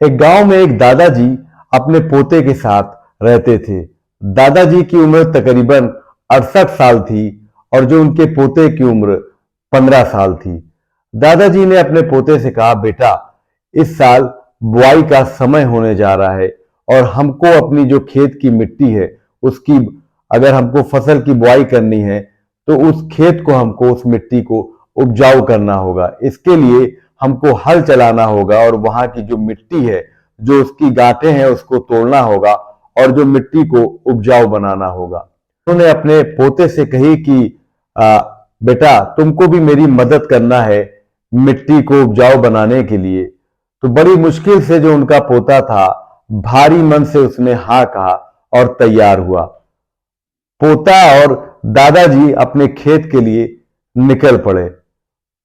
एक गांव में एक दादाजी अपने पोते के साथ रहते थे। दादाजी की उम्र तकरीबन 68 साल थी और जो उनके पोते की उम्र 15 साल थी। दादाजी ने अपने पोते से कहा, बेटा, इस साल बुआई का समय होने जा रहा है और हमको अपनी जो खेत की मिट्टी है उसकी, अगर हमको फसल की बुआई करनी है तो उस खेत को, हमको उस मिट्टी को उपजाऊ करना होगा। इसके लिए हमको हल चलाना होगा और वहां की जो मिट्टी है, जो उसकी गांठें हैं, उसको तोड़ना होगा और जो मिट्टी को उपजाऊ बनाना होगा। उन्होंने अपने पोते से कही कि बेटा, तुमको भी मेरी मदद करना है मिट्टी को उपजाऊ बनाने के लिए। तो बड़ी मुश्किल से जो उनका पोता था, भारी मन से उसने हाँ कहा और तैयार हुआ। पोता और दादाजी अपने खेत के लिए निकल पड़े।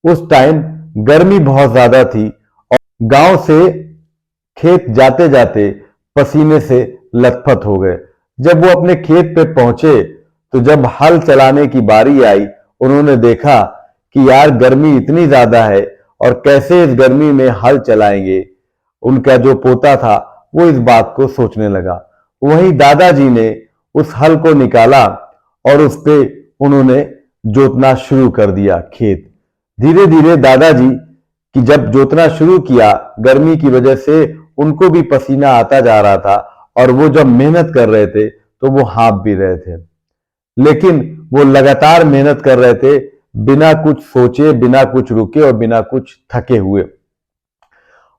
उस टाइम गर्मी बहुत ज्यादा थी और गांव से खेत जाते जाते पसीने से लथपथ हो गए। जब वो अपने खेत पे पहुंचे तो जब हल चलाने की बारी आई, उन्होंने देखा कि यार, गर्मी इतनी ज्यादा है और कैसे इस गर्मी में हल चलाएंगे। उनका जो पोता था वो इस बात को सोचने लगा। वहीं दादाजी ने उस हल को निकाला और उस पे उन्होंने जोतना शुरू कर दिया खेत। धीरे धीरे दादाजी की जब जोतना शुरू किया, गर्मी की वजह से उनको भी पसीना आता जा रहा था और वो जब मेहनत कर रहे थे तो वो हाँफ भी रहे थे, लेकिन वो लगातार मेहनत कर रहे थे, बिना कुछ सोचे, बिना कुछ रुके और बिना कुछ थके हुए।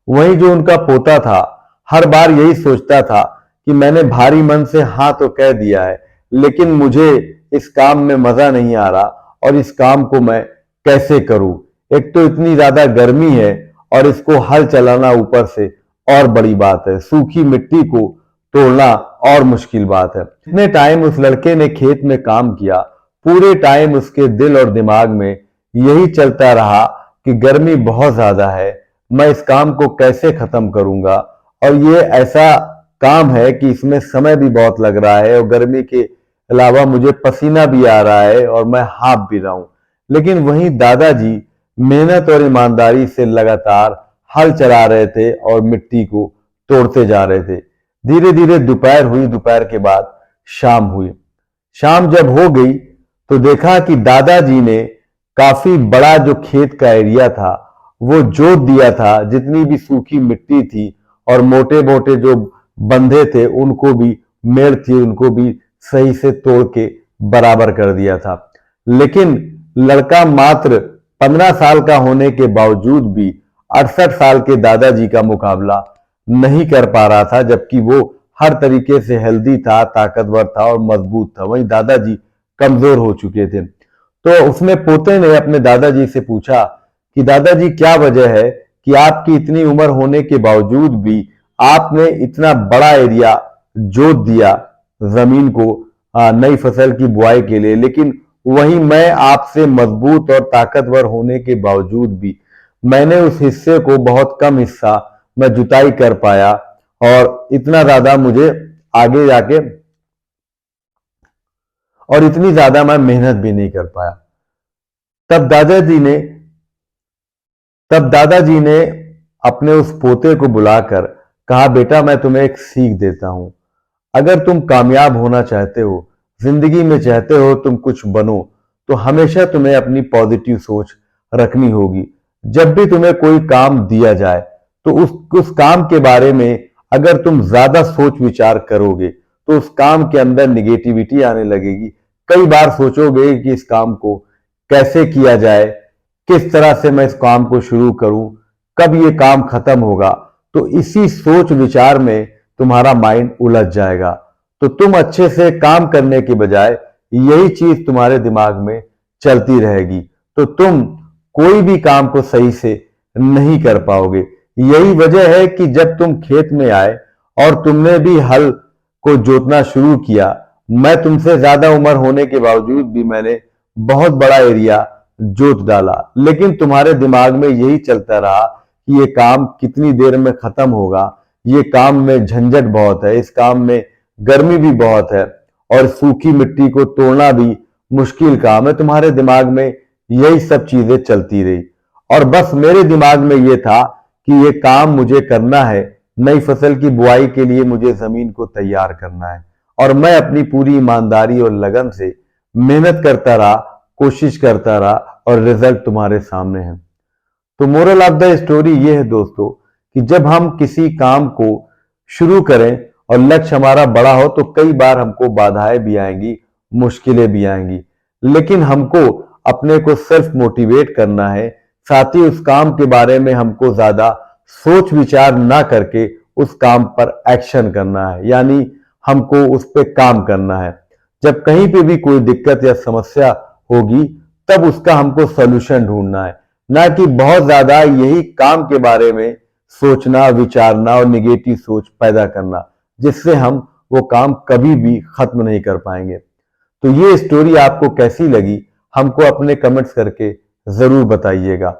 वहीं जो उनका पोता था, हर बार यही सोचता था कि मैंने भारी मन से हाँ तो कह दिया है, लेकिन मुझे इस काम में मजा नहीं आ रहा और इस काम को मैं कैसे करूं। एक तो इतनी ज्यादा गर्मी है और इसको हल चलाना ऊपर से और बड़ी बात है, सूखी मिट्टी को तोड़ना और मुश्किल बात है। इतने टाइम उस लड़के ने खेत में काम किया, पूरे टाइम उसके दिल और दिमाग में यही चलता रहा कि गर्मी बहुत ज्यादा है, मैं इस काम को कैसे खत्म करूंगा और ये ऐसा काम है कि इसमें समय भी बहुत लग रहा है और गर्मी के अलावा मुझे पसीना भी आ रहा है और मैं हाँफ भी रहा हूं। लेकिन वहीं दादाजी मेहनत और ईमानदारी से लगातार हल चला रहे थे और मिट्टी को तोड़ते जा रहे थे। धीरे धीरे दोपहर हुई, दोपहर के बाद शाम हुई। शाम जब हो गई तो देखा कि दादाजी ने काफी बड़ा जो खेत का एरिया था वो जोत दिया था। जितनी भी सूखी मिट्टी थी और मोटे मोटे जो बंधे थे, उनको भी, मेड़ थी, उनको भी सही से तोड़ के बराबर कर दिया था। लेकिन लड़का मात्र 15 साल का होने के बावजूद भी 68 साल के दादाजी का मुकाबला नहीं कर पा रहा था, जबकि वो हर तरीके से हेल्दी था, ताकतवर था और मजबूत था। वहीं दादाजी कमजोर हो चुके थे। तो उसने, पोते ने अपने दादाजी से पूछा कि दादाजी, क्या वजह है कि आपकी इतनी उम्र होने के बावजूद भी आपने इतना बड़ा एरिया जोत दिया जमीन को नई फसल की बुआई के लिए, लेकिन वहीं मैं आपसे मजबूत और ताकतवर होने के बावजूद भी मैंने उस हिस्से को, बहुत कम हिस्सा मैं जुताई कर पाया और इतना ज्यादा मुझे आगे जाके, और इतनी ज्यादा मैं मेहनत भी नहीं कर पाया। तब दादाजी ने अपने उस पोते को बुलाकर कहा, बेटा, मैं तुम्हें एक सीख देता हूं। अगर तुम कामयाब होना चाहते हो, जिंदगी में चाहते हो तुम कुछ बनो, तो हमेशा तुम्हें अपनी पॉजिटिव सोच रखनी होगी। जब भी तुम्हें कोई काम दिया जाए तो उस काम के बारे में अगर तुम ज्यादा सोच विचार करोगे तो उस काम के अंदर निगेटिविटी आने लगेगी। कई बार सोचोगे कि इस काम को कैसे किया जाए, किस तरह से मैं इस काम को शुरू करूं, कब ये काम खत्म होगा। तो इसी सोच विचार में तुम्हारा माइंड उलझ जाएगा। तो तुम अच्छे से काम करने के बजाय यही चीज तुम्हारे दिमाग में चलती रहेगी, तो तुम कोई भी काम को सही से नहीं कर पाओगे। यही वजह है कि जब तुम खेत में आए और तुमने भी हल को जोतना शुरू किया, मैं तुमसे ज्यादा उम्र होने के बावजूद भी मैंने बहुत बड़ा एरिया जोत डाला, लेकिन तुम्हारे दिमाग में यही चलता रहा कि ये काम कितनी देर में खत्म होगा, ये काम में झंझट बहुत है, इस काम में गर्मी भी बहुत है और सूखी मिट्टी को तोड़ना भी मुश्किल काम है। तुम्हारे दिमाग में यही सब चीजें चलती रही और बस मेरे दिमाग में ये था कि ये काम मुझे करना है, नई फसल की बुआई के लिए मुझे जमीन को तैयार करना है और मैं अपनी पूरी ईमानदारी और लगन से मेहनत करता रहा, कोशिश करता रहा और रिजल्ट तुम्हारे सामने है। तो मोरल ऑफ द स्टोरी ये है दोस्तों कि जब हम किसी काम को शुरू करें और लक्ष्य हमारा बड़ा हो तो कई बार हमको बाधाएं भी आएंगी, मुश्किलें भी आएंगी, लेकिन हमको अपने को सेल्फ मोटिवेट करना है। साथ ही उस काम के बारे में हमको ज्यादा सोच विचार ना करके उस काम पर एक्शन करना है, यानी हमको उस पर काम करना है। जब कहीं पे भी कोई दिक्कत या समस्या होगी तब उसका हमको सोल्यूशन ढूंढना है, ना कि बहुत ज्यादा यही काम के बारे में सोचना, विचारना और निगेटिव सोच पैदा करना, जिससे हम वो काम कभी भी खत्म नहीं कर पाएंगे। तो ये स्टोरी आपको कैसी लगी हमको अपने कमेंट्स करके जरूर बताइएगा।